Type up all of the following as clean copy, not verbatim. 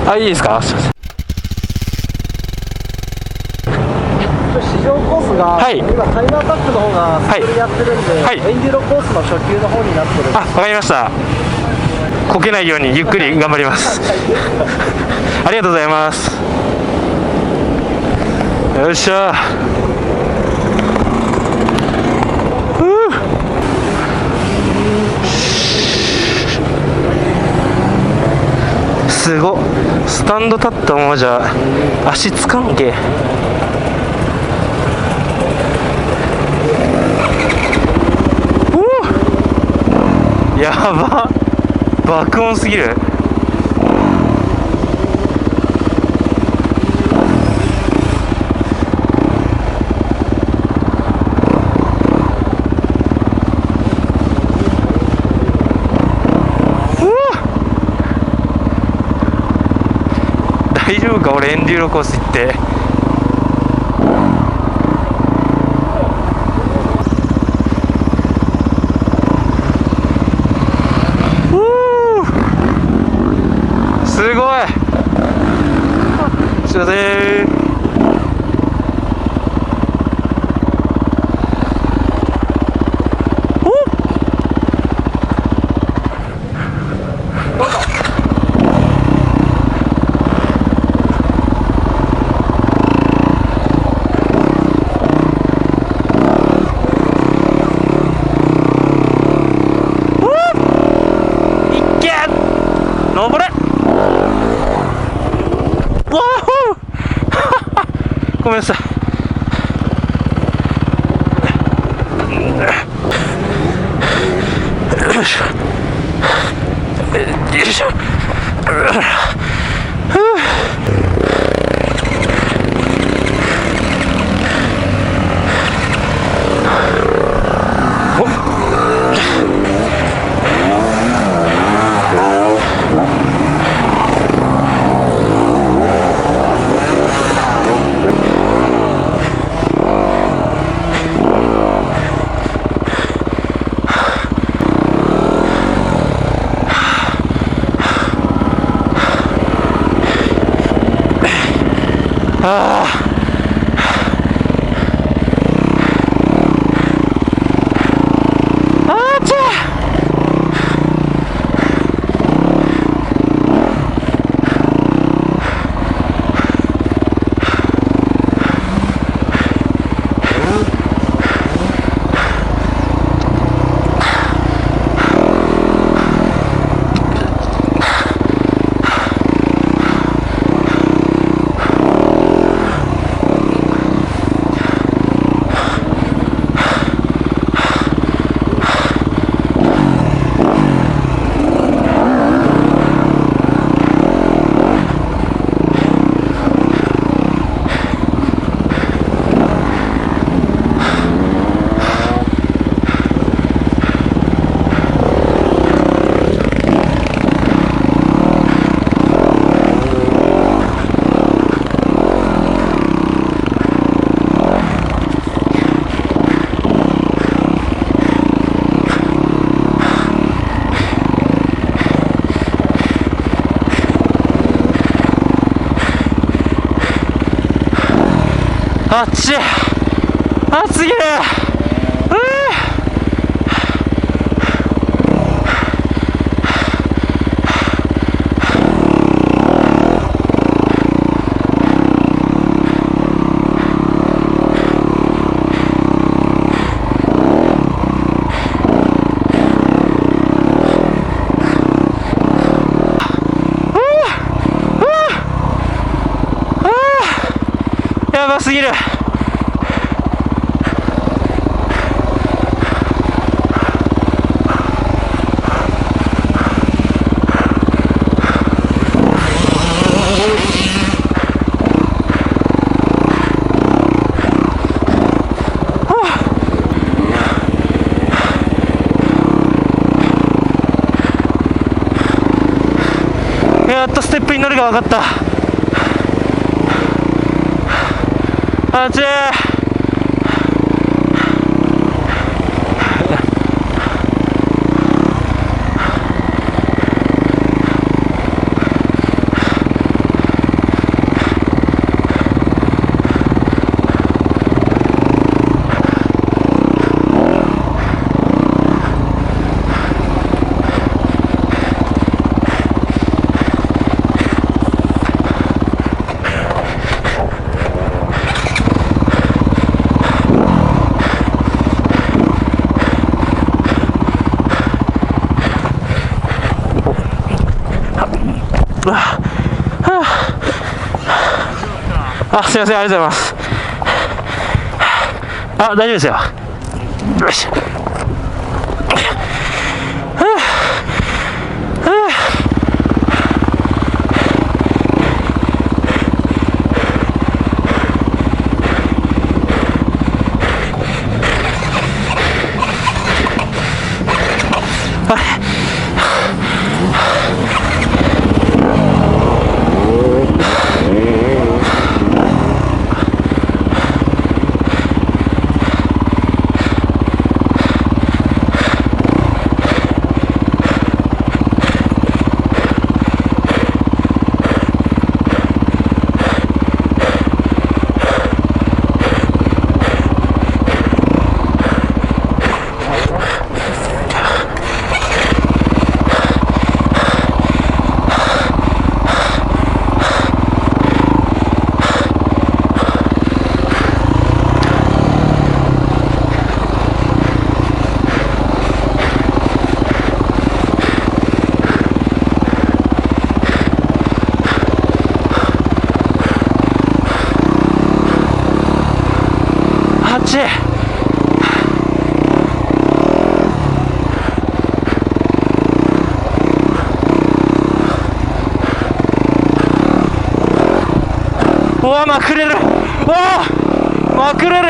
あ、いいですか。すいません。試乗コースが、はい、今タイムアタックの方がスクールやってるんで、はい、エンデューロコースの初級の方になってる。あ、わかりました。こけないようにゆっくり頑張りますありがとうございます。よっしゃ。すごっ。スタンド立ったままじゃ足つかんけ。お、やば、爆音すぎる。大丈夫か、俺エンデューロコース行って。すごい。すいません。登れ。わおごめんなさい。よいしょよいしょ。ああ、あーちゃあっち、暑すぎる。やばすぎる。やっとステップに乗るが分かった。あっちー。あ、すいません、ありがとうございます。あ、大丈夫ですよ。よし。うわ、まくれる。うわ、まくれる。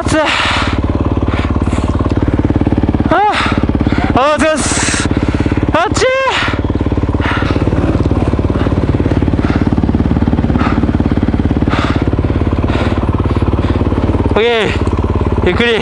暑い。あーです。あっちー。オッケー。ゆっくり。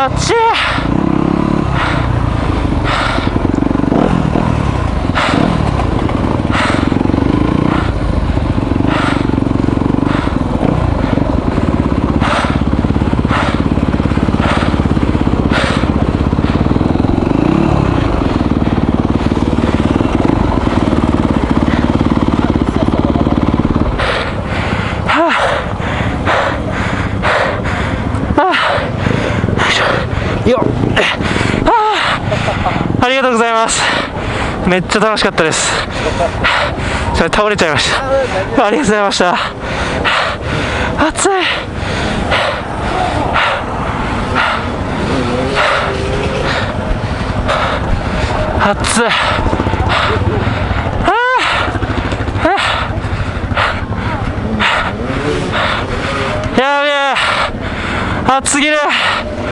あっちい。よっ、ありがとうございます。めっちゃ楽しかったです。それ倒れちゃいました。ありがとうございました。暑い。暑い。やべえ、暑すぎる。